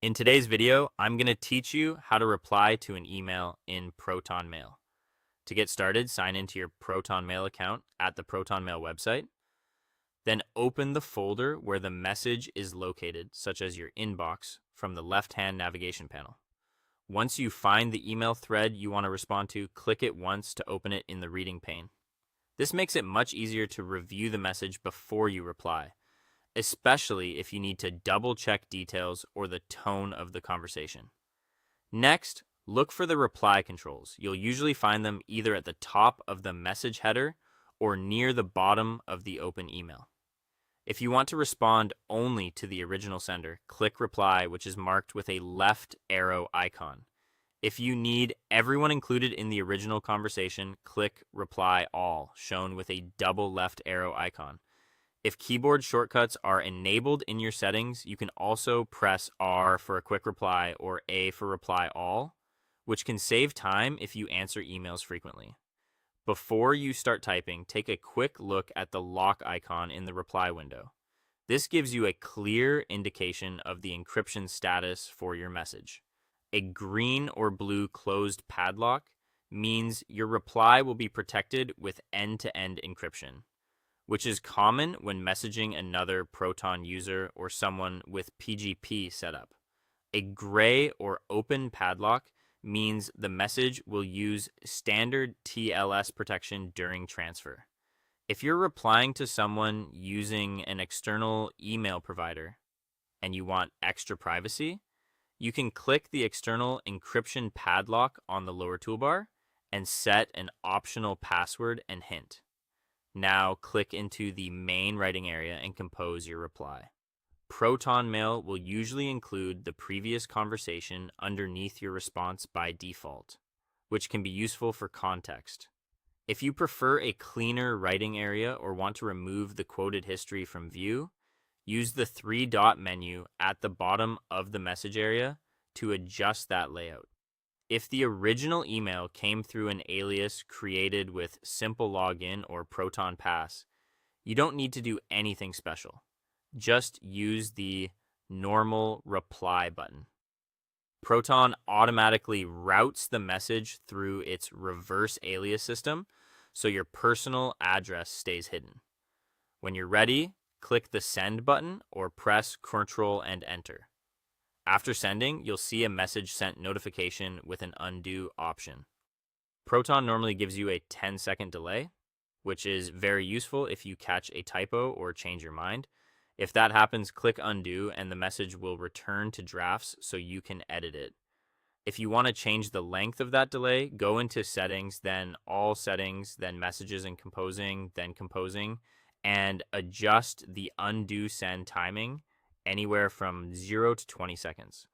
In today's video, I'm going to teach you how to reply to an email in Protonmail. To get started, sign into your Protonmail account at the Protonmail website. Then open the folder where the message is located, such as your inbox, from the left-hand navigation panel. Once you find the email thread you want to respond to, click it once to open it in the reading pane. This makes it much easier to review the message before you reply, especially if you need to double-check details or the tone of the conversation. Next, look for the reply controls. You'll usually find them either at the top of the message header or near the bottom of the open email. If you want to respond only to the original sender, click Reply, which is marked with a left arrow icon. If you need everyone included in the original conversation, click Reply All, shown with a double left arrow icon. If keyboard shortcuts are enabled in your settings, you can also press R for a quick reply or A for Reply All, which can save time if you answer emails frequently. Before you start typing, take a quick look at the lock icon in the reply window. This gives you a clear indication of the encryption status for your message. A green or blue closed padlock means your reply will be protected with end-to-end encryption, which is common when messaging another Proton user or someone with PGP setup. A gray or open padlock means the message will use standard TLS protection during transfer. If you're replying to someone using an external email provider and you want extra privacy, you can click the external encryption padlock on the lower toolbar and set an optional password and hint. Now click into the main writing area and compose your reply. Protonmail will usually include the previous conversation underneath your response by default, which can be useful for context. If you prefer a cleaner writing area or want to remove the quoted history from view, use the three-dot menu at the bottom of the message area to adjust that layout. If the original email came through an alias created with Simple Login or Proton Pass, you don't need to do anything special. Just use the normal reply button. Proton automatically routes the message through its reverse alias system, so your personal address stays hidden. When you're ready, click the send button or press Ctrl and Enter. After sending, you'll see a message sent notification with an undo option. Proton normally gives you a 10-second delay, which is very useful if you catch a typo or change your mind. If that happens, click undo and the message will return to drafts so you can edit it. If you want to change the length of that delay, go into settings, then all settings, then messages and composing, and adjust the undo send timing anywhere from 0 to 20 seconds.